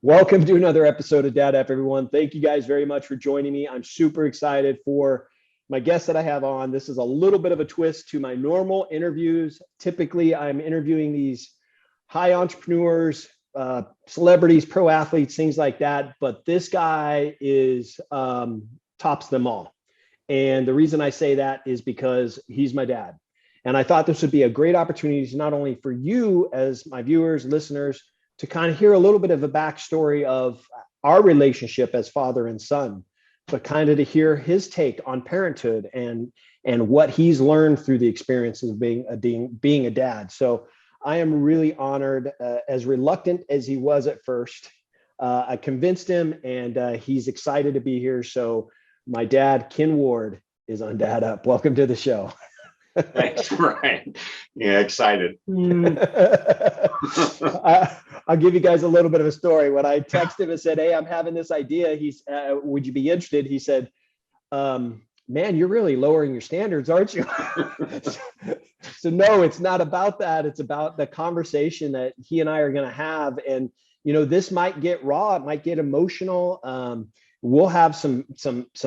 Welcome to another episode of Dadup, everyone. Thank you guys very much for joining me. I'm super excited for my guest that I have on. This is a little bit of a twist to my normal interviews. Typically, I'm interviewing these high entrepreneurs, celebrities, pro athletes, things like that. But this guy is tops them all. And the reason I say that is because he's my dad. And I thought this would be a great opportunity not only for you as my viewers, listeners, to kind of hear a little bit of a backstory of our relationship as father and son, but kind of to hear his take on parenthood and what he's learned through the experiences of being a dad. So I am really honored, as reluctant as he was at first. I convinced him, and he's excited to be here. So my dad, Ken Ward, is on Dadup. Welcome to the show. Thanks, Bryan. Yeah, excited. I'll give you guys a little bit of a story. When I texted him and said, "Hey, I'm having this idea. Would you be interested?" He said, "Man, you're really lowering your standards, aren't you?" So no, it's not about that. It's about the conversation that he and I are going to have. And this might get raw. It might get emotional. We'll have some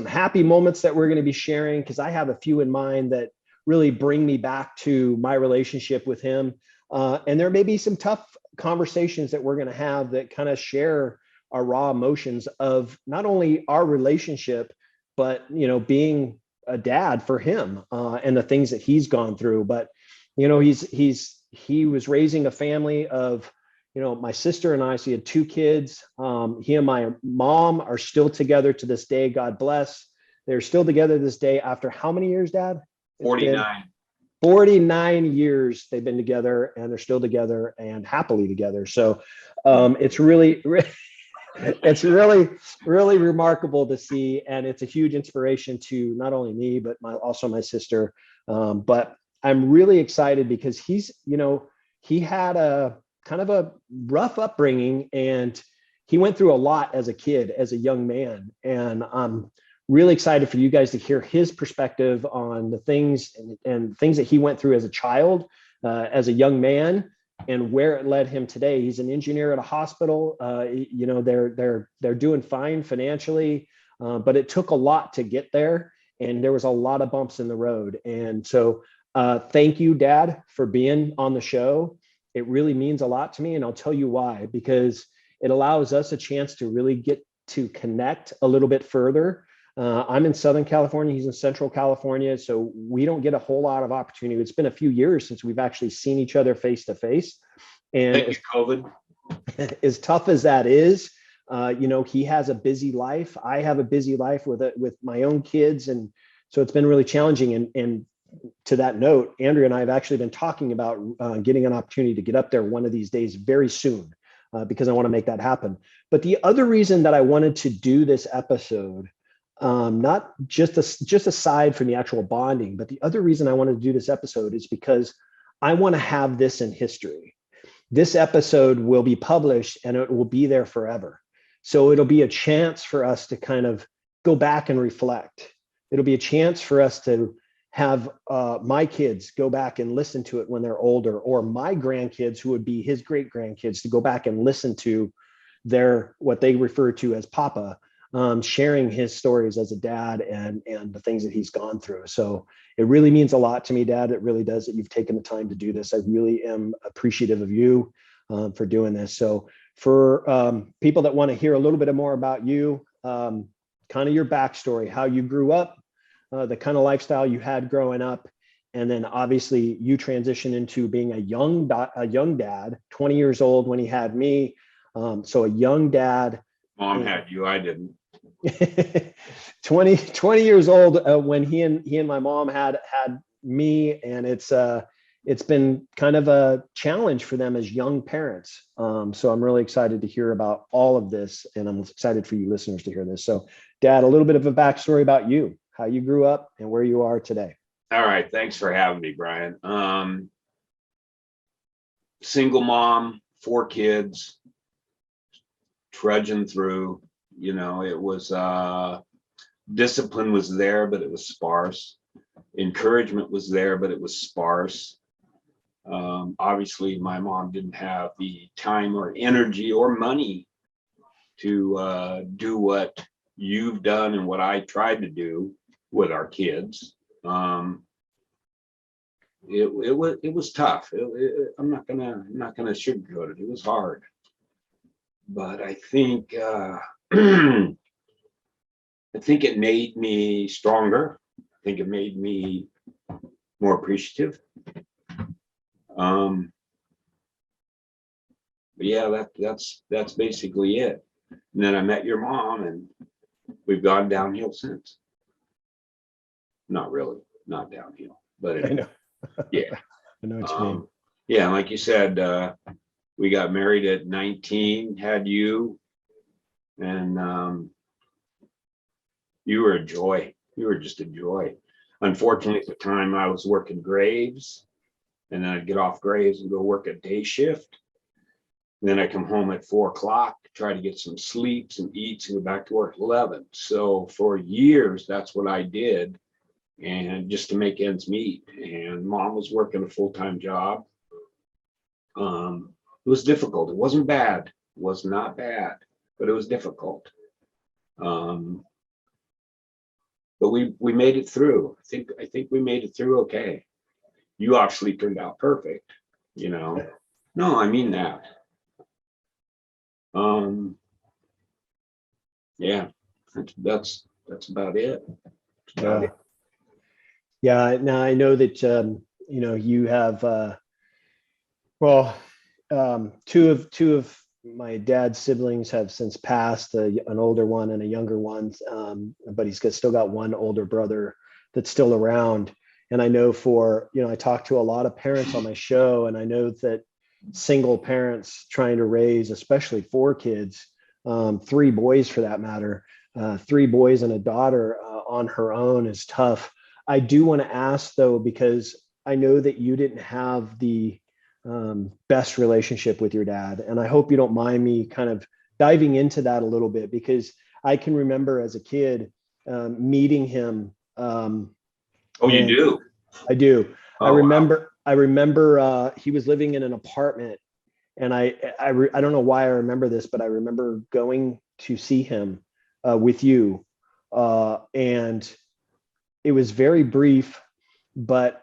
happy moments that we're going to be sharing, because I have a few in mind that really bring me back to my relationship with him. And there may be some tough conversations that we're going to have that kind of share our raw emotions of not only our relationship, but, being a dad for him, and the things that he's gone through. But, he was raising a family of, my sister and I, so he had two kids. He and my mom are still together to this day. God bless. They're still together this day after how many years, Dad? 49. 49 years they've been together, and they're still together and happily together. So it's really remarkable to see. And it's a huge inspiration to not only me, but also my sister. But I'm really excited because he had a kind of a rough upbringing, and he went through a lot as a kid, as a young man. And I'm really excited for you guys to hear his perspective on the things and things that he went through as a child, as a young man, and where it led him today. He's an engineer at a hospital. They're doing fine financially, but it took a lot to get there, and there was a lot of bumps in the road. And so thank you, Dad, for being on the show. It really means a lot to me, and I'll tell you why. Because it allows us a chance to really get to connect a little bit further. I'm in Southern California. He's in Central California. So we don't get a whole lot of opportunity. It's been a few years since we've actually seen each other face to face. And Thank you, COVID. As tough as that is, he has a busy life. I have a busy life with my own kids. And so it's been really challenging. And to that note, Andrea and I have actually been talking about getting an opportunity to get up there one of these days very soon, because I want to make that happen. But the other reason that I wanted to do this episode, not just aside from the actual bonding, but the other reason I wanted to do this episode is because I want to have this in history. This episode will be published, and it will be there forever. So it'll be a chance for us to kind of go back and reflect. It'll be a chance for us to have my kids go back and listen to it when they're older, or my grandkids, who would be his great grandkids, to go back and listen to what they refer to as Papa, sharing his stories as a dad and the things that he's gone through. So it really means a lot to me, Dad. It really does, that you've taken the time to do this. I really am appreciative of you for doing this. So for people that want to hear a little bit more about you, kind of your backstory, how you grew up, the kind of lifestyle you had growing up, and then obviously you transitioned into being a young dad, 20 years old when he had me. So a young dad. Mom had you, I didn't. 20 years old when he and my mom had me, and it's been kind of a challenge for them as young parents. So I'm really excited to hear about all of this, and I'm excited for you listeners to hear this. So, Dad, a little bit of a backstory about you, how you grew up and where you are today. All right, thanks for having me, Bryan. Single mom, 4 kids, trudging through. It was discipline was there, but it was sparse. Encouragement was there, but it was sparse. Obviously, my mom didn't have the time or energy or money to do what you've done and what I tried to do with our kids. It was tough. I'm not gonna sugarcoat it. It was hard, but I think I think it made me stronger. I think it made me more appreciative. But yeah, that's basically it. And then I met your mom, and we've gone downhill since. Not really, not downhill, but I know. yeah. I know what you mean. Yeah, like you said, we got married at 19, had you, and you were a joy. You were just a joy. Unfortunately, at the time, I was working graves, and then I'd get off graves and go work a day shift. And then I come home at 4 o'clock, try to get some sleep, some eats, and go back to work at 11. So for years, that's what I did, and just to make ends meet. And mom was working a full-time job. It was difficult. It wasn't bad. It was not bad, but it was difficult. But we made it through. I think we made it through okay. You obviously turned out perfect, you know. No, I mean that. Yeah, that's about it. That's about Yeah. it. Yeah. Now I know that, you know, you have, well, two of my dad's siblings have since passed, an older one and a younger one. But still got one older brother that's still around. And I know I talk to a lot of parents on my show, and I know that single parents trying to raise, especially 4 kids, 3 boys for that matter, 3 boys and a daughter on her own is tough. I do want to ask though, because I know that you didn't have the best relationship with your dad. And I hope you don't mind me kind of diving into that a little bit, because I can remember as a kid meeting him. Oh, you do? I do. Oh, wow. I remember he was living in an apartment, and I don't know why I remember this, but I remember going to see him with you, and it was very brief, but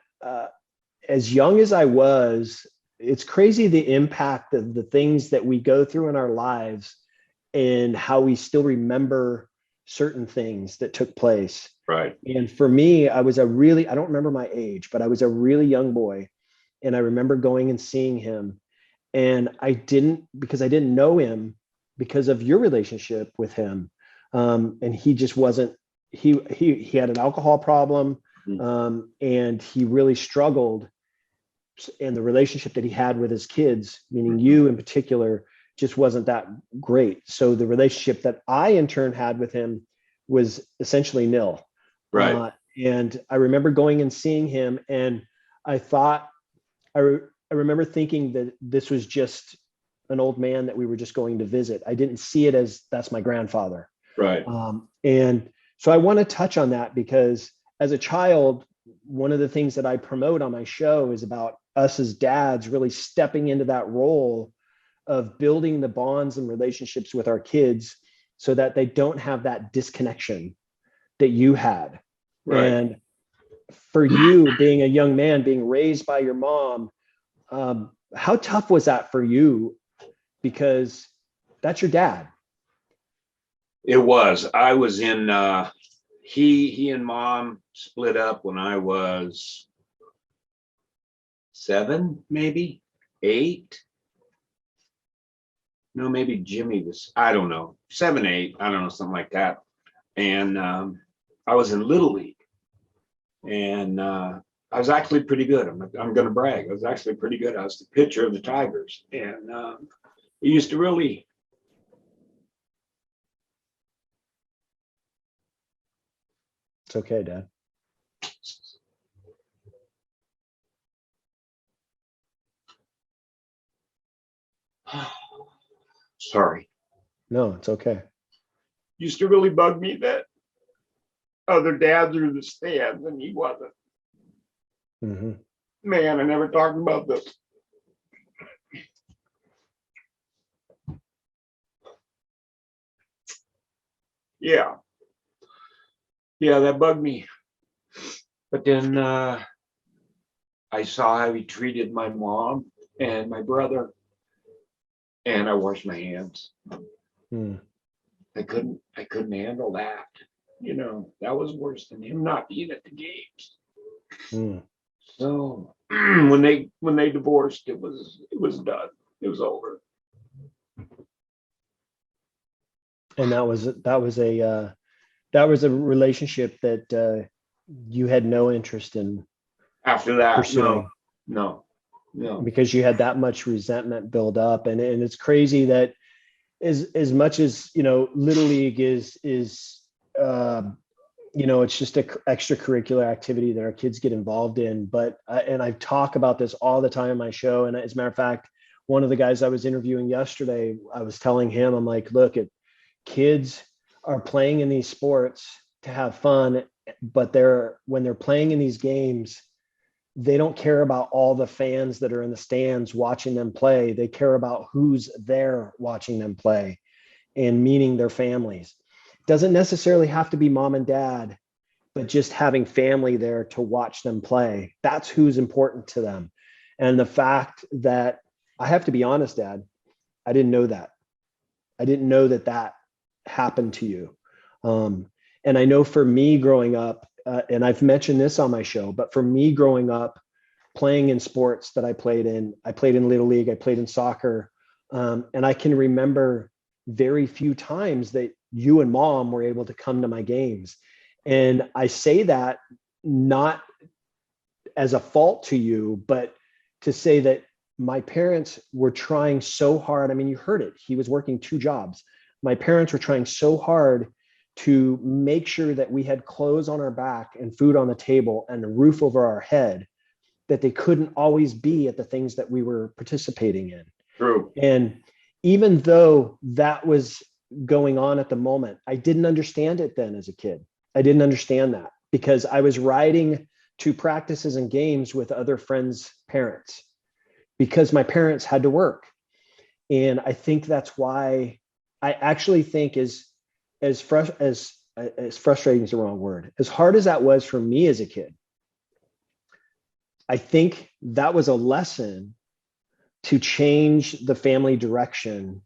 as young as I was, it's crazy the impact of the things that we go through in our lives and how we still remember certain things that took place. Right. And for me, I don't remember my age, but I was a really young boy. And I remember going and seeing him. And because I didn't know him because of your relationship with him. And he just wasn't, he had an alcohol problem, and he really struggled. And the relationship that he had with his kids, meaning you in particular, just wasn't that great. So the relationship that I in turn had with him was essentially nil. Right. And I remember going and seeing him, and I thought, I remember thinking that this was just an old man that we were just going to visit. I didn't see it as that's my grandfather. Right. And so I want to touch on that, because as a child, one of the things that I promote on my show is about us as dads really stepping into that role of building the bonds and relationships with our kids so that they don't have that disconnection that you had. Right. And for you, being a young man, being raised by your mom, how tough was that for you? Because that's your dad. It was. I was in he and mom split up when I was 7, maybe 8. No, maybe Jimmy was, I don't know, 7, 8, I don't know, something like that. And I was in Little League, and I was actually pretty good. I'm going to brag. I was actually pretty good. I was the pitcher of the Tigers, and it used to really. It's okay, Dad. Sorry. No, it's okay. Used to really bug me that other dads are in the stands and he wasn't. Mm-hmm. Man, I never talked about this. Yeah. Yeah, that bugged me. But then I saw how he treated my mom and my brother, and I washed my hands. Hmm. I couldn't handle that. You know, that was worse than him not being at the games. Hmm. So when they divorced, it was done. It was over. And that was a relationship that you had no interest in After that, pursuing no. because you had that much resentment build up. And it's crazy that as much as, you know, Little League is uh, you know, it's just a extracurricular activity that our kids get involved in. But and I talk about this all the time on my show. And as a matter of fact, one of the guys I was interviewing yesterday, I was telling him, I'm like, look, kids are playing in these sports to have fun, but when they're playing in these games, they don't care about all the fans that are in the stands watching them play. They care about who's there watching them play, and meaning their families. Doesn't necessarily have to be mom and dad, but just having family there to watch them play. That's who's important to them. And the fact that, I have to be honest, Dad, I didn't know that. I didn't know that that happened to you. And I know for me growing up, and I've mentioned this on my show, but for me growing up, playing in sports that I played in Little League, I played in soccer. And I can remember very few times that you and mom were able to come to my games. And I say that not as a fault to you, but to say that my parents were trying so hard. I mean, you heard it. He was working 2 jobs. My parents were trying so hard to make sure that we had clothes on our back and food on the table and a roof over our head, that they couldn't always be at the things that we were participating in. True. And even though that was going on at the moment, I didn't understand it then as a kid. I didn't understand that because I was riding to practices and games with other friends' parents because my parents had to work. And I think that's why I actually think as frustrating is the wrong word, as hard as that was for me as a kid, I think that was a lesson to change the family direction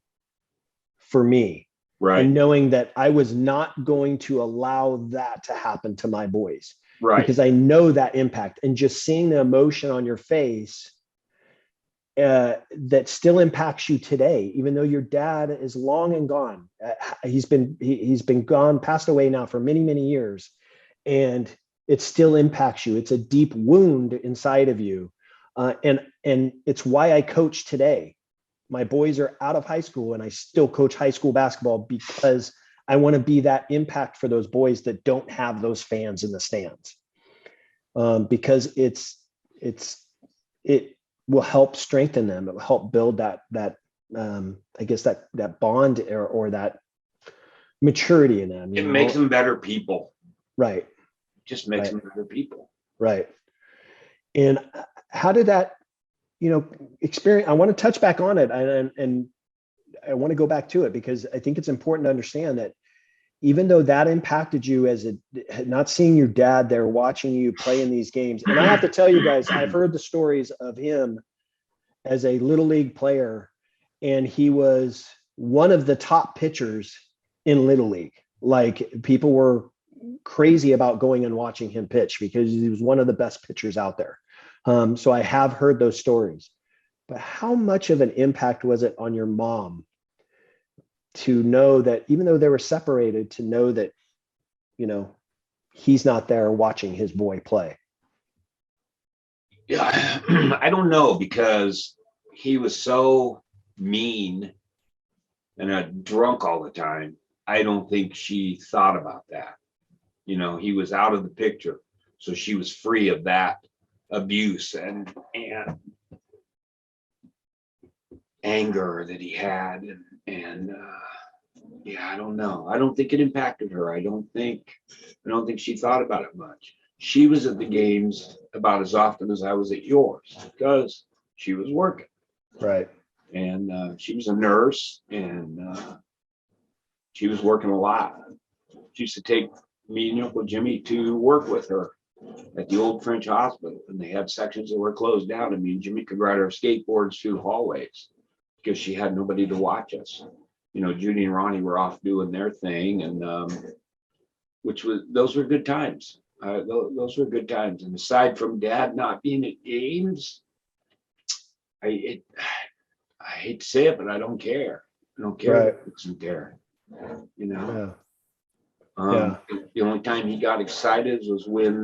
for me. Right. And knowing that I was not going to allow that to happen to my boys. Right. Because I know that impact, and just seeing the emotion on your face that still impacts you today, even though your dad is long and gone. He's been gone, passed away now for many, many years. And it still impacts you. It's a deep wound inside of you. And it's why I coach today. My boys are out of high school and I still coach high school basketball because I want to be that impact for those boys that don't have those fans in the stands. Because it will help strengthen them. It will help build that I guess that bond or that maturity in them. It makes them better people. Right. Just makes them better people. Right. And how did that, experience, I want to touch back on it and I want to go back to it because I think it's important to understand that even though that impacted you as not seeing your dad there, watching you play in these games. And I have to tell you guys, I've heard the stories of him as a Little League player, and he was one of the top pitchers in Little League. Like, people were crazy about going and watching him pitch because he was one of the best pitchers out there. So I have heard those stories, but how much of an impact was it on your mom to know that even though they were separated, to know that, he's not there watching his boy play? Yeah, I don't know, because he was so mean and a drunk all the time. I don't think she thought about that. He was out of the picture, so she was free of that abuse and anger that he had, and yeah, I don't know. I don't think it impacted her. I don't think she thought about it much. She was at the games about as often as I was at yours because she was working. Right. And she was a nurse, and she was working a lot. She used to take me and Uncle Jimmy to work with her at the old French hospital, and they had sections that were closed down, and me and Jimmy could ride our skateboards through hallways because she had nobody to watch us. You know, Judy and Ronnie were off doing their thing, and those were good times. Those were good times. And aside from Dad not being at games, I hate to say it, but I don't care. I don't care Right. if it's isn't there. You know. Yeah. The only time he got excited was when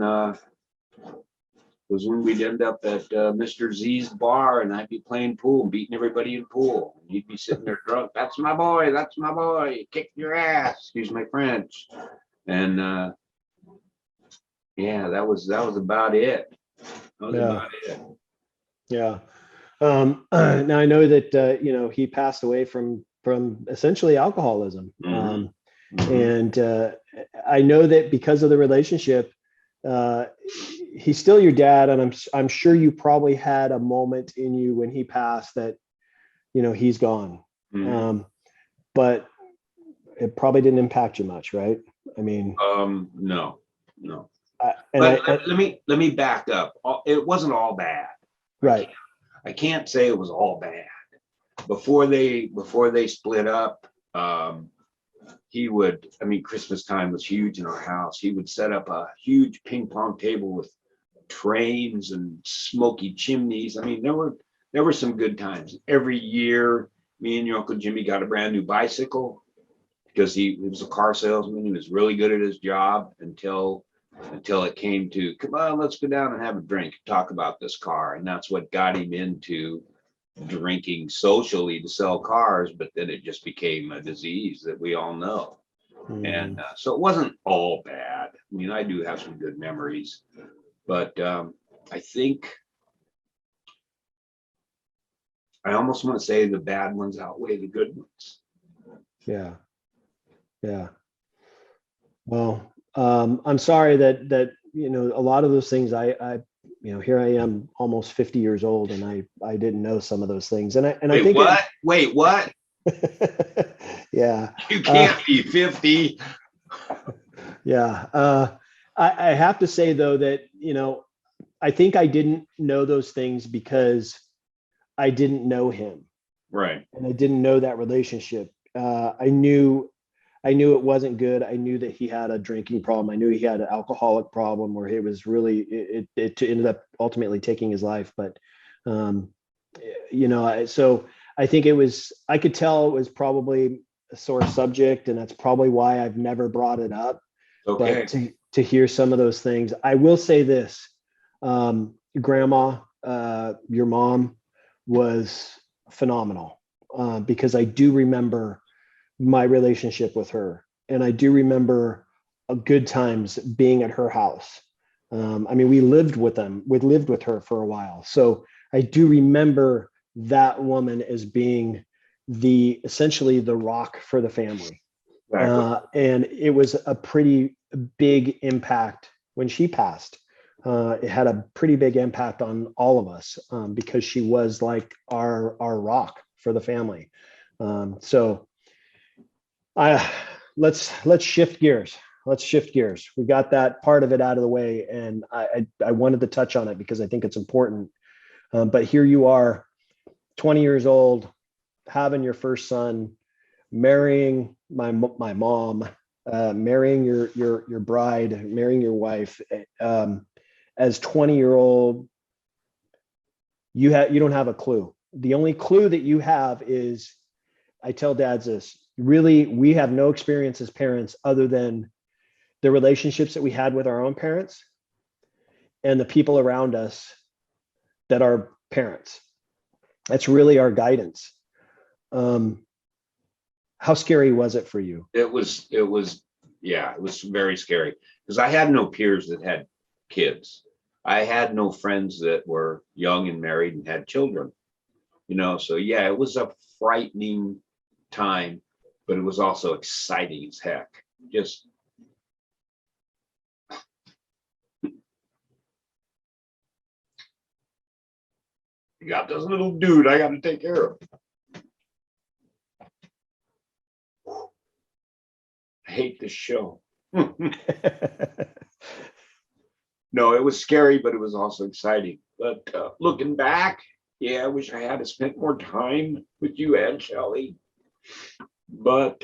we'd end up at Mr. Z's bar, and I'd be playing pool and beating everybody in pool. And he'd be sitting there drunk. That's my boy. That's my boy. Kick your ass. Excuse my French. And yeah, that was about it. That was about it. Yeah. Now I know that you know, he passed away from essentially alcoholism. And I know that because of the relationship, he's still your dad, and I'm sure you probably had a moment in you when he passed that, you know, he's gone. But it probably didn't impact you much, right? I mean, no. Let me back up. It wasn't all bad. Right. I can't say it was all bad. Before they split up, Christmas time was huge in our house. He would set up a huge ping pong table with trains and smoky chimneys. I mean, there were some good times. Every year, me and your Uncle Jimmy got a brand new bicycle because he was a car salesman. He was really good at his job until it came to, come on, let's go down and have a drink, talk about this car. And that's what got him into drinking socially to sell cars, but then it just became a disease that we all know. And so it wasn't all bad. I mean, I do have some good memories, but I think I almost want to say the bad ones outweigh the good ones. Yeah. Well, I'm sorry that you know, a lot of those things I you know, here I am almost 50 years old, and I didn't know some of those things. And I think what? Wait, what? Yeah. You can't be 50. Yeah. I have to say though that, you know, I think I didn't know those things because I didn't know him. Right. And I didn't know that relationship. I knew it wasn't good. I knew that he had a drinking problem. I knew he had an alcoholic problem where he was really, it ended up ultimately taking his life. But, you know, so I think I could tell it was probably a sore subject, and that's probably why I've never brought it up. Okay. But to hear some of those things, I will say this, Grandma, your mom was phenomenal, because I do remember my relationship with her, and I do remember good times being at her house. I mean, we lived with her for a while, so I do remember that woman as being essentially the rock for the family. And it was a pretty big impact when she passed. It had a pretty big impact on all of us, because she was like our rock for the family. So let's shift gears. We got that part of it out of the way, and I wanted to touch on it because I think it's important. But here you are, 20 years old, having your first son, marrying my mom, marrying your bride, marrying your wife. As 20-year-old, you don't have a clue. The only clue that you have is, I tell dads this, really, we have no experience as parents other than the relationships that we had with our own parents and the people around us that are parents. That's really our guidance. How scary was it for you? It was very scary because I had no peers that had kids. I had no friends that were young and married and had children, you know, so yeah, it was a frightening time, but it was also exciting as heck. Just you got this little dude I got to take care of. I hate this show. No, it was scary, but it was also exciting. But looking back, yeah, I wish I had spent more time with you and Shelley. But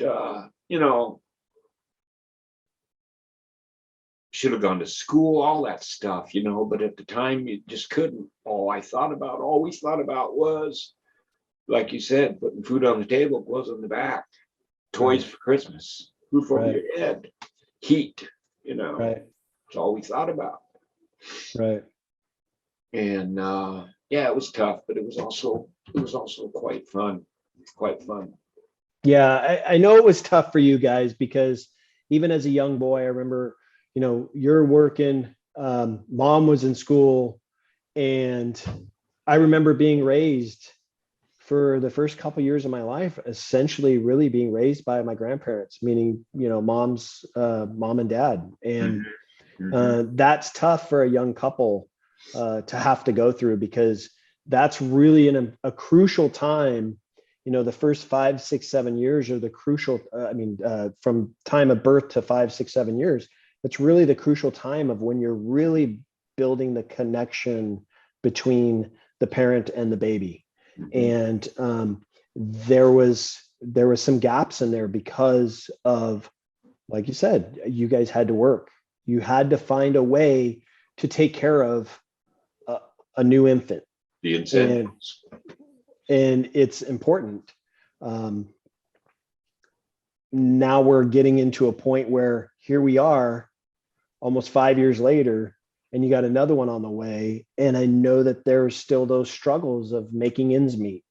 should have gone to school, all that stuff, but at the time you just couldn't. Always thought about was, like you said, putting food on the table, clothes on the back, toys for Christmas, roof over your head, heat, Right. It's all we thought about. Right. And yeah, it was tough, but it was also quite fun. Quite fun. Yeah, I know it was tough for you guys because even as a young boy, I remember, you're working, mom was in school, and I remember being raised for the first couple of years of my life, essentially really being raised by my grandparents, meaning, mom's mom and dad. And that's tough for a young couple to have to go through, because that's really a crucial time. The first 5, 6, 7 years are the crucial. From time of birth to 5, 6, 7 years, it's really the crucial time of when you're really building the connection between the parent and the baby. And there was some gaps in there because of, like you said, you guys had to work. You had to find a way to take care of a new infant. The incentives. And it's important. Now we're getting into a point where here we are almost 5 years later, and you got another one on the way. And I know that there's still those struggles of making ends meet.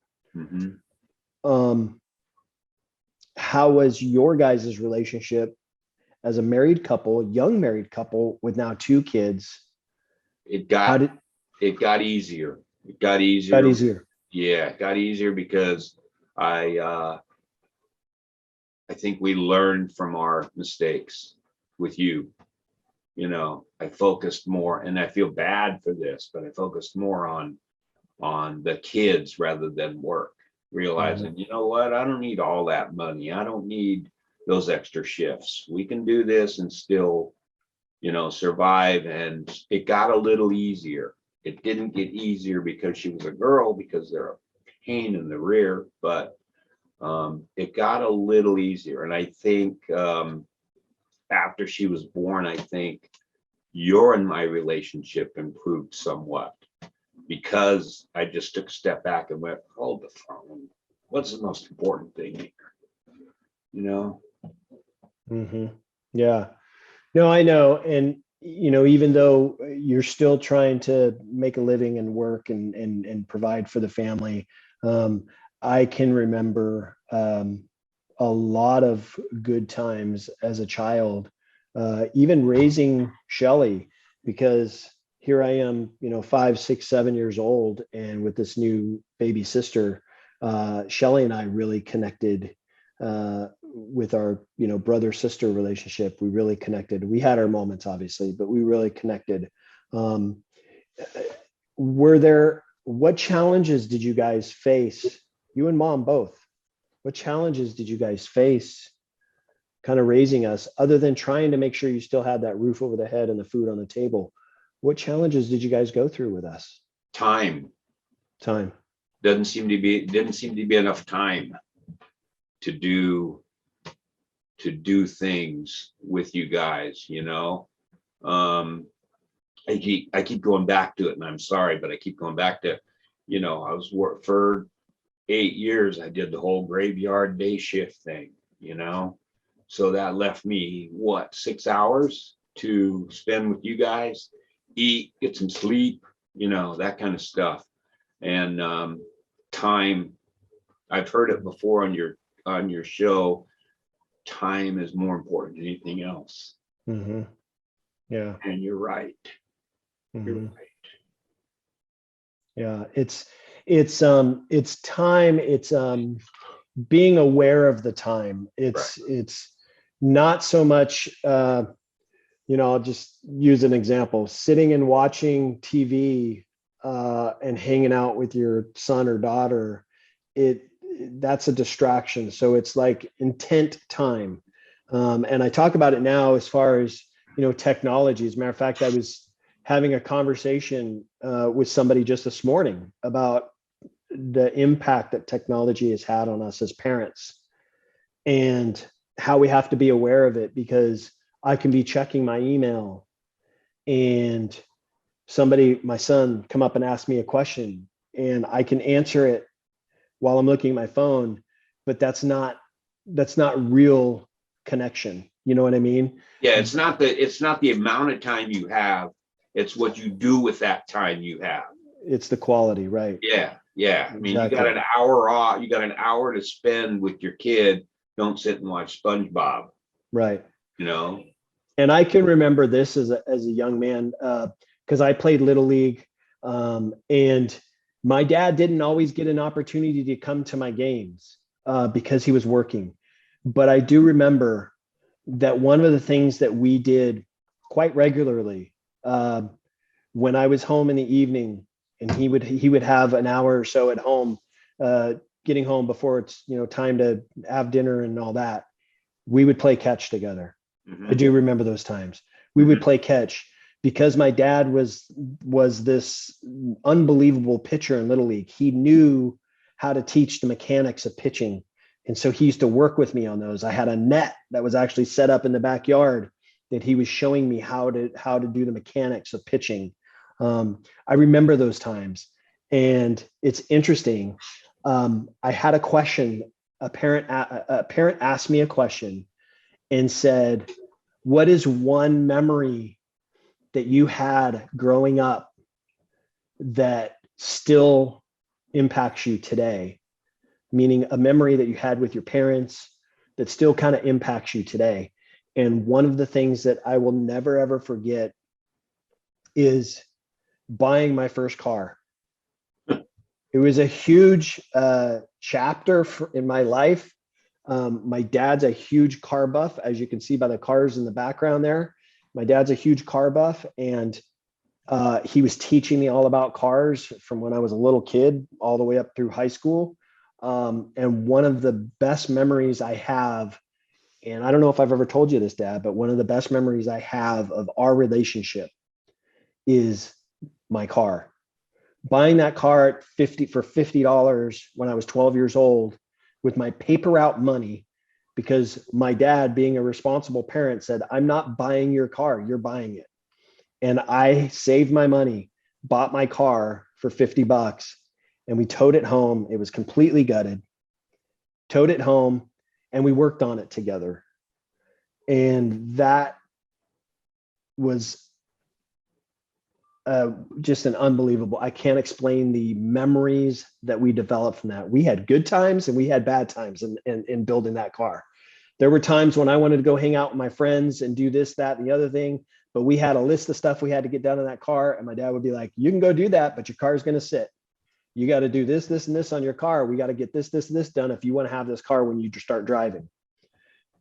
How was your guys' relationship as a married couple, young married couple with now 2 kids? It got easier. It got easier. Got easier. Yeah, it got easier because I think we learned from our mistakes with you. I focused more, and I feel bad for this, but I focused more on the kids rather than work, realizing, you know what, I don't need all that money. I don't need those extra shifts. We can do this and still, survive. And it got a little easier. It didn't get easier because she was a girl, because they're a pain in the rear, but it got a little easier. And I think after she was born, I think your and my relationship improved somewhat, because I just took a step back and went, hold the phone. What's the most important thing here? Yeah. No, I know. And, even though you're still trying to make a living and work and provide for the family, I can remember a lot of good times as a child, even raising Shelley, because here I am, 5, 6, 7 years old, and with this new baby sister, Shelley and I really connected with our, brother-sister relationship. We really connected. We had our moments, obviously, but we really connected. What challenges did you guys face? You and mom both. What challenges did you guys face kind of raising us, other than trying to make sure you still had that roof over the head and the food on the table? What challenges did you guys go through with us? Time. Didn't seem to be enough time to do things with you guys, I keep going back to it, and I'm sorry, but I keep going back to, I was for 8 years. I did the whole graveyard day shift thing, so that left me 6 hours to spend with you guys, eat, get some sleep, that kind of stuff. And time, I've heard it before on your show, time is more important than anything else. Yeah. And you're right. You're right. Yeah, it's time. It's being aware of the time. It's not so much, I'll just use an example, sitting and watching TV and hanging out with your son or daughter. That's a distraction. So it's like intent time. And I talk about it now as far as, technology. As a matter of fact, I was having a conversation with somebody just this morning about the impact that technology has had on us as parents and how we have to be aware of it, because I can be checking my email and somebody, my son, come up and ask me a question and I can answer it while I'm looking at my phone, but that's not real connection. You know what I mean? Yeah, it's not the amount of time you have, it's what you do with that time you have. It's the quality, right? Yeah, yeah. I mean, you got Exactly. an hour off, you got an hour to spend with your kid. Don't sit and watch SpongeBob, Right. you know? And I can remember this as a young man, because I played Little League, and my dad didn't always get an opportunity to come to my games because he was working. But I do remember that one of the things that we did quite regularly, uh, when I was home in the evening, and he would have an hour or so at home, uh, getting home before it's time to have dinner and all that, we would play catch together. I Mhm, do remember those times. We would mhm. play catch because my dad was this unbelievable pitcher in Little League. He knew how to teach the mechanics of pitching. And so he used to work with me on those. I had a net that was actually set up in the backyard that he was showing me how to do the mechanics of pitching. I remember those times, and it's interesting. I had a question. A parent asked me a question and said, "What is one memory that you had growing up that still impacts you today?" Meaning a memory that you had with your parents that still kind of impacts you today. And one of the things that I will never ever forget is buying my first car. It was a huge chapter in my life. My dad's a huge car buff, as you can see by the cars in the background there. My dad's a huge car buff, and he was teaching me all about cars from when I was a little kid all the way up through high school. And one of the best memories I have, and I don't know if I've ever told you this, Dad, but one of the best memories I have of our relationship is my car. Buying that car at $50 when I was 12 years old with my paper route money, because my dad, being a responsible parent, said, "I'm not buying your car, you're buying it." And I saved my money, bought my car for $50, and we towed it home. It was completely gutted, towed it home, and we worked on it together. And that was just an unbelievable, I can't explain the memories that we developed from that. We had good times and we had bad times in building that car. There were times when I wanted to go hang out with my friends and do this, that, and the other thing, but we had a list of stuff we had to get done in that car. And my dad would be like, "You can go do that, but your car's going to sit. You got to do this, this, and this on your car. We got to get this, this, and this done if you want to have this car when you start driving."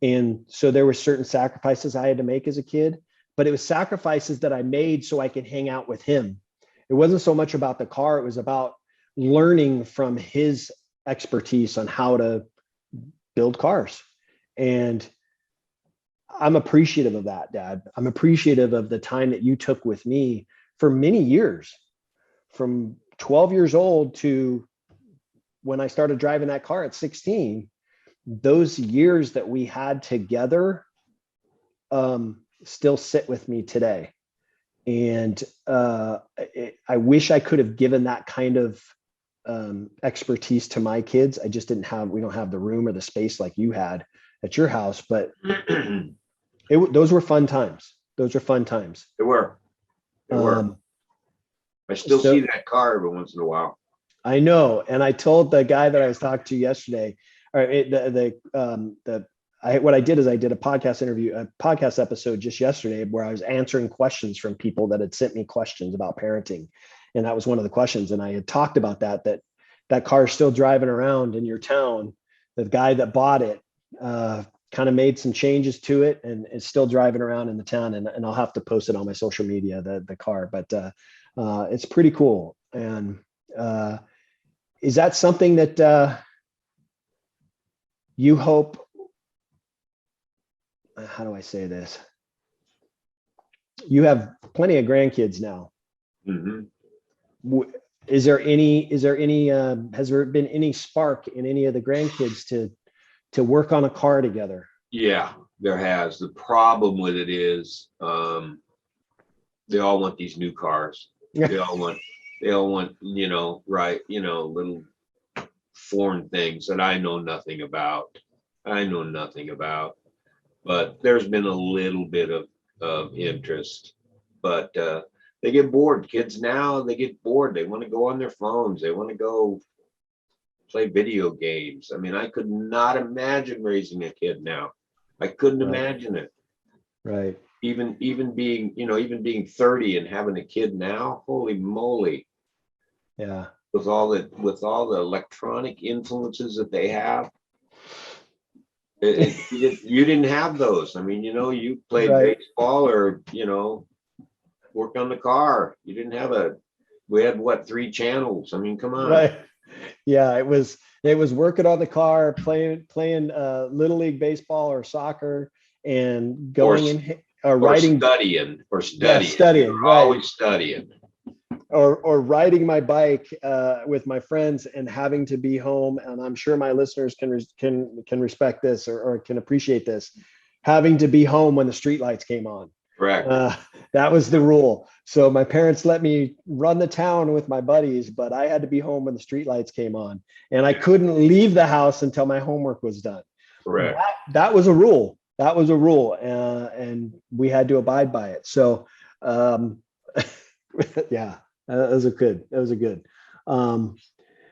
And so there were certain sacrifices I had to make as a kid, but it was sacrifices that I made so I could hang out with him. It wasn't so much about the car. It was about learning from his expertise on how to build cars. And I'm appreciative of that, Dad. I'm appreciative of the time that you took with me for many years, from 12 years old to when I started driving that car at 16. Those years that we had together still sit with me today. And I wish I could have given that kind of expertise to my kids. We don't have the room or the space like you had at your house, but those were fun times. Those are fun times. They were. They were. Um, I still see so that car every once in a while. I know. And I told the guy that I was talking to yesterday, or what I did is I did a podcast episode just yesterday where I was answering questions from people that had sent me questions about parenting. And that was one of the questions. And I had talked about that car is still driving around in your town. The guy that bought it kind of made some changes to it and is still driving around in the town. And I'll have to post it on my social media, the car, but it's pretty cool. And is that something that you hope how do I say this? You have plenty of grandkids now. Mhm. Has there been any spark in any of the grandkids to work on a car together? Yeah, there has. The problem with it is, they all want these new cars. They all want, right, little foreign things that I know nothing about. But there's been a little bit of interest. But they get bored. Kids now, they get bored. They want to go on their phones. They want to go play video games. I mean, I could not imagine raising a kid now. I couldn't Right. imagine it. Right. Even being 30 and having a kid now, holy moly, Yeah. with all the electronic influences that they have. You didn't have those. I mean, you played Right. baseball or, worked on the car. You didn't have we had what, 3 channels? I mean, come on. Right. Yeah. It was working on the car, playing little league baseball or soccer, and going in or riding. Studying. Yeah, studying. You're Right. always studying. Or riding my bike with my friends and having to be home. And I'm sure my listeners can respect this or can appreciate this. Having to be home when the streetlights came on. Correct. That was the rule. So my parents let me run the town with my buddies, but I had to be home when the streetlights came on, and I couldn't leave the house until my homework was done. Correct. That was a rule. That was a rule, and we had to abide by it. So, yeah, that was a good. I'm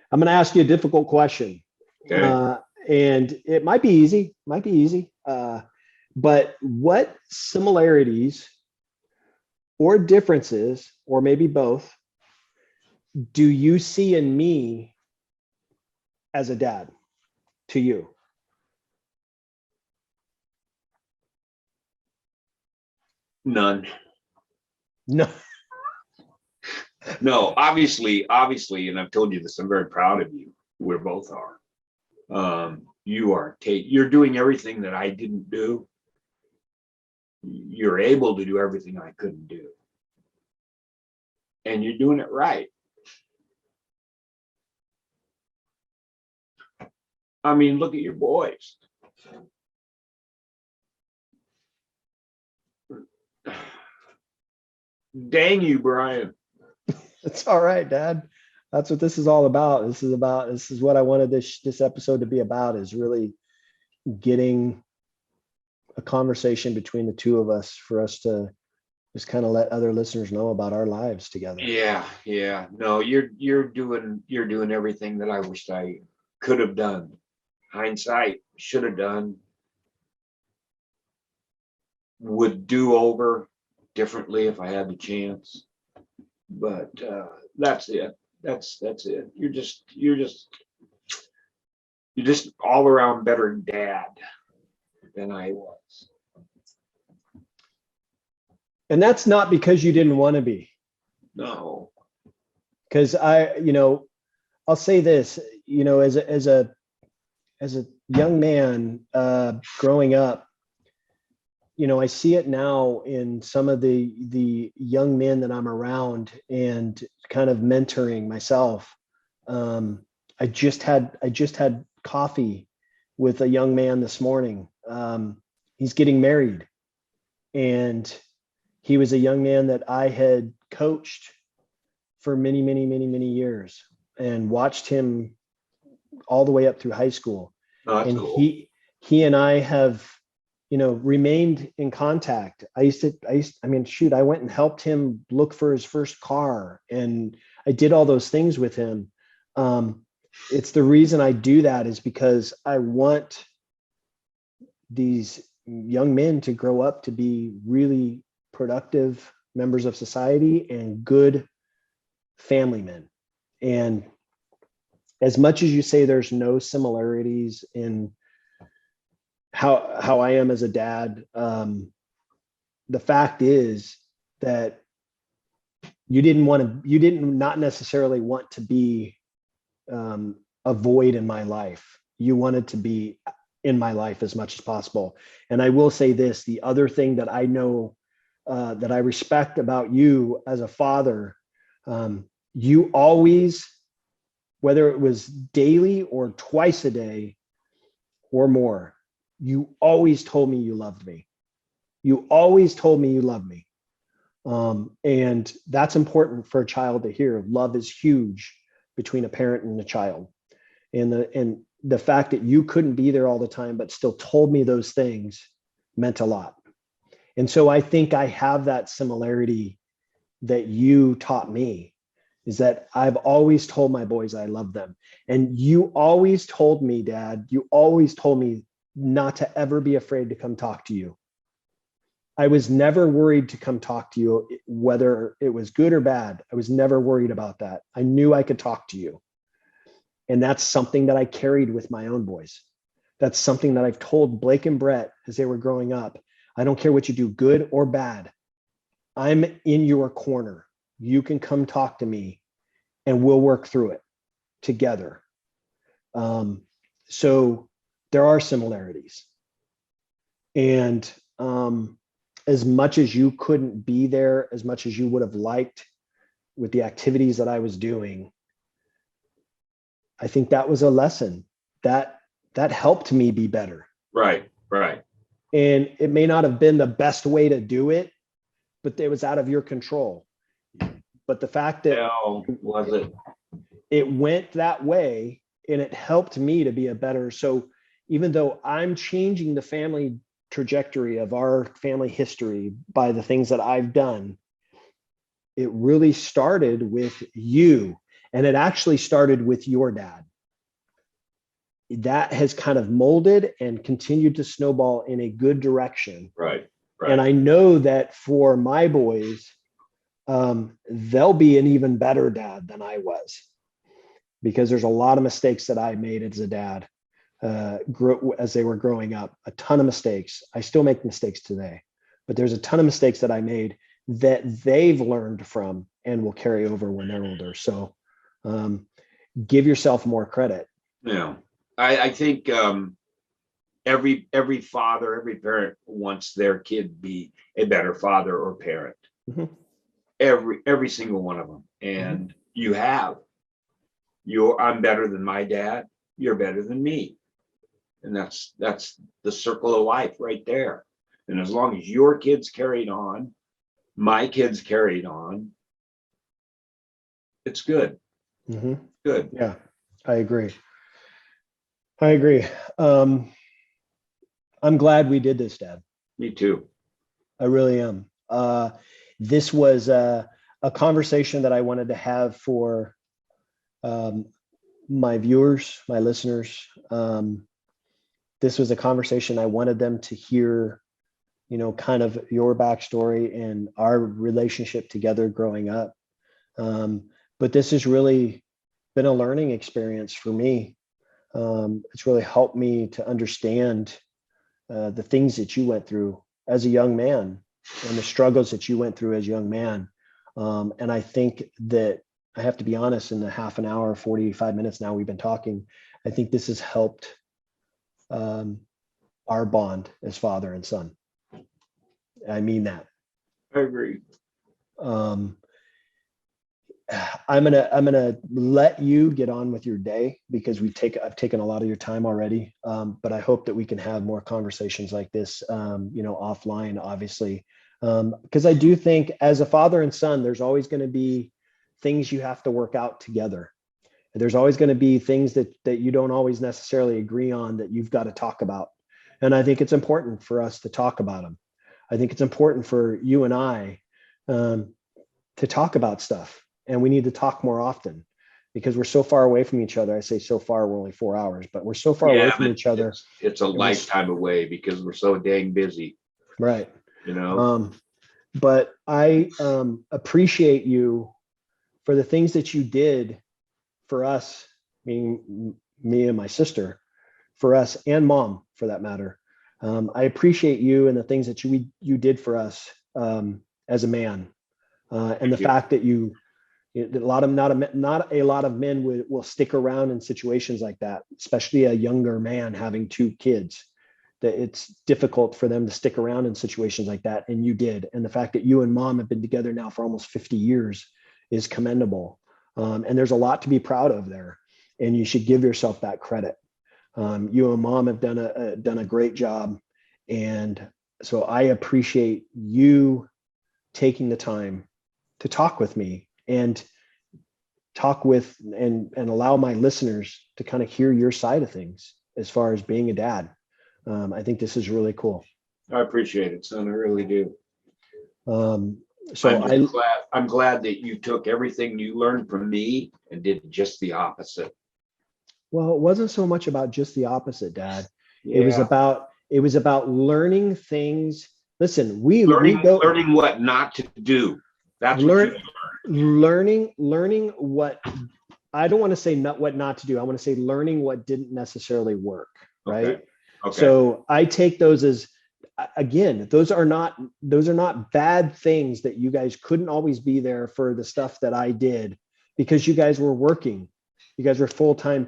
going to ask you a difficult question, Okay. and it might be easy. But what similarities or differences, or maybe both, do you see in me as a dad to you? None. No. No, obviously, and I've told you this, I'm very proud of you. We both are. You're doing everything that I didn't do. You're able to do everything I couldn't do. And you're doing it right. I mean, look at your boys. Dang you, Bryan. It's all right, Dad. That's what this is all about. This is what I wanted this episode to be about, is really getting a conversation between the two of us for us to just kind of let other listeners know about our lives together. Yeah. No, you're doing everything that I wished I could have done. Hindsight, should have done. Would do over differently if I had the chance. But that's it. That's it. You're just all around better dad than I was. And that's not because you didn't want to be. No. Because I'll say this, as a young man growing up, I see it now in some of the young men that I'm around and kind of mentoring myself. I just had coffee with a young man this morning. He's getting married, and he was a young man that I had coached for many, many, many, many years and watched him all the way up through high school. Oh, and cool. he and I have, remained in contact. I went and helped him look for his first car, and I did all those things with him. It's the reason I do that is because I want these young men to grow up to be really productive members of society and good family men. And as much as you say there's no similarities in how I am as a dad, the fact is that you did not necessarily want to be a void in my life. You wanted to be in my life as much as possible. And I will say this, the other thing that I know that I respect about you as a father, you always, whether it was daily or twice a day or more, you always told me you loved me. You always told me you loved me. And that's important for a child to hear. Love is huge between a parent and a child. And the fact that you couldn't be there all the time, but still told me those things meant a lot. And so I think I have that similarity that you taught me, is that I've always told my boys I love them. And you always told me, Dad, you always told me not to ever be afraid to come talk to you. I was never worried to come talk to you, whether it was good or bad. I was never worried about that. I knew I could talk to you. And that's something that I carried with my own boys. That's something that I've told Blake and Brett as they were growing up. I don't care what you do, good or bad. I'm in your corner. You can come talk to me and we'll work through it together. So there are similarities. And as much as you couldn't be there, as much as you would have liked with the activities that I was doing, I think that was a lesson that helped me be better. Right, right. And it may not have been the best way to do it, but it was out of your control. But the fact that it went that way and it helped me to be a better. So even though I'm changing the family trajectory of our family history by the things that I've done, it really started with you. And it actually started with your dad. That has kind of molded and continued to snowball in a good direction. Right. Right. And I know that for my boys, they'll be an even better dad than I was, because there's a lot of mistakes that I made as a dad as they were growing up. A ton of mistakes. I still make mistakes today, but there's a ton of mistakes that I made that they've learned from and will carry over when they're older. So give yourself more credit. Yeah, I think every father, every parent wants their kid be a better father or parent. Mm-hmm. Every single one of them. And you have. I'm better than my dad. You're better than me. And that's the circle of life right there. And as long as your kids carried on, my kids carried on, it's good. Mm-hmm. Good. Yeah, I agree. I'm glad we did this, Dad. Me too. I really am. This was a conversation that I wanted to have for my viewers, my listeners. This was a conversation I wanted them to hear, kind of your backstory and our relationship together growing up. But this has really been a learning experience for me. It's really helped me to understand the things that you went through as a young man and the struggles that you went through as a young man. And I think that I have to be honest, in the half an hour, 45 minutes now we've been talking, I think this has helped our bond as father and son. I mean that. I agree. I'm gonna let you get on with your day, because I've taken a lot of your time already. But I hope that we can have more conversations like this, offline, obviously, because I do think as a father and son, there's always going to be things you have to work out together. There's always going to be things that you don't always necessarily agree on that you've got to talk about. And I think it's important for us to talk about them. I think it's important for you and I to talk about stuff. And we need to talk more often, because we're so far away from each other. I say so far, we're only 4 hours, but we're so far away from each other. It's a lifetime away because we're so dang busy. Right. But I appreciate you for the things that you did for us, meaning me and my sister, for us and mom, for that matter. I appreciate you and the things that you did for us as a man, and the fact that you Not a lot of men will stick around in situations like that, especially a younger man having 2 kids. That it's difficult for them to stick around in situations like that, and you did. And the fact that you and mom have been together now for almost 50 years is commendable. And there's a lot to be proud of there, and you should give yourself that credit. You and mom have done a great job, and so I appreciate you taking the time to talk with me and allow my listeners to kind of hear your side of things as far as being a dad. I think this is really cool. I appreciate it, son. I really do. So I'm glad that you took everything you learned from me and did just the opposite. Well, it wasn't so much about just the opposite, Dad. Yeah. It was about learning things. Listen, learning what not to do. That's learning what, I don't want to say what not to do. I want to say learning what didn't necessarily work. Right. Okay. So I take those as, again, those are not bad things that you guys couldn't always be there for the stuff that I did because you guys were working. You guys were full-time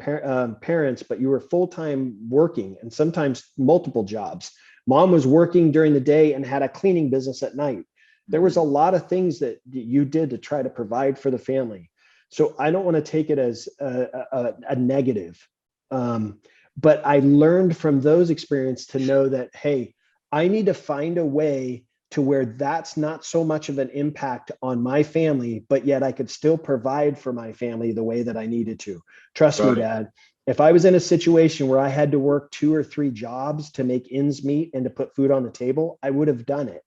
parents, but you were full-time working and sometimes multiple jobs. Mom was working during the day and had a cleaning business at night. There was a lot of things that you did to try to provide for the family. So I don't want to take it as a negative. But I learned from those experiences to know that, hey, I need to find a way to where that's not so much of an impact on my family, but yet I could still provide for my family the way that I needed to. Trust me, Dad, if I was in a situation where I had to work 2 or 3 jobs to make ends meet and to put food on the table, I would have done it.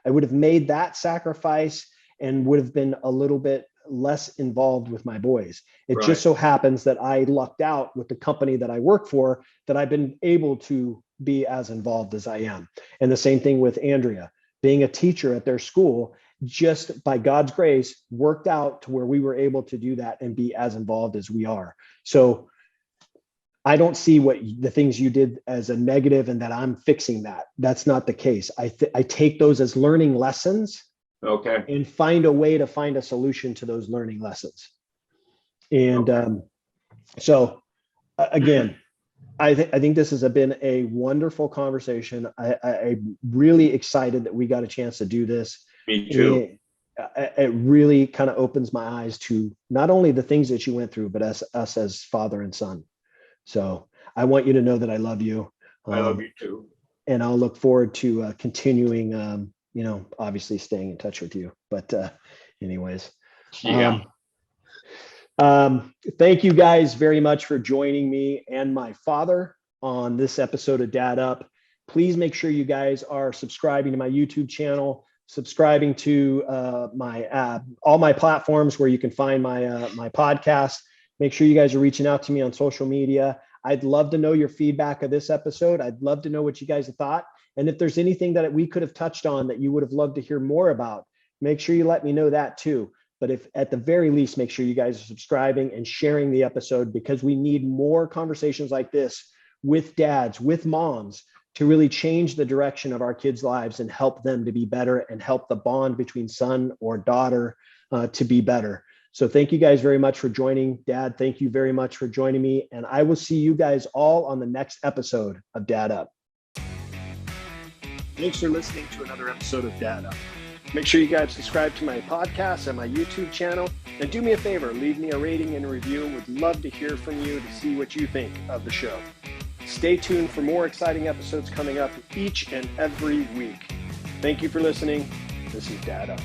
I would have made that sacrifice and would have been a little bit less involved with my boys. It just so happens that I lucked out with the company that I work for, that I've been able to be as involved as I am. And the same thing with Andrea. Being a teacher at their school, just by God's grace, worked out to where we were able to do that and be as involved as we are. So I don't see the things you did as a negative and that I'm fixing that. That's not the case. I take those as learning lessons. Okay. And find a way to find a solution to those learning lessons. And so again, I think this has been a wonderful conversation. I'm really excited that we got a chance to do this. Me too. It really kind of opens my eyes to not only the things that you went through, but us as father and son. So I want you to know that I love you. I love you too. And I'll look forward to continuing, obviously staying in touch with you. But anyways. Yeah. Thank you guys very much for joining me and my father on this episode of Dadup. Please make sure you guys are subscribing to my YouTube channel, subscribing to all my platforms where you can find my podcast. Make sure you guys are reaching out to me on social media. I'd love to know your feedback of this episode. I'd love to know what you guys have thought. And if there's anything that we could have touched on that you would have loved to hear more about, make sure you let me know that too. But if at the very least, make sure you guys are subscribing and sharing the episode, because we need more conversations like this with dads, with moms, to really change the direction of our kids' lives and help them to be better and help the bond between son or daughter to be better. So thank you guys very much for joining. Dad, thank you very much for joining me. And I will see you guys all on the next episode of Dadup. Thanks for listening to another episode of Dadup. Make sure you guys subscribe to my podcast and my YouTube channel. And do me a favor, leave me a rating and a review. Would love to hear from you to see what you think of the show. Stay tuned for more exciting episodes coming up each and every week. Thank you for listening. This is Dadup.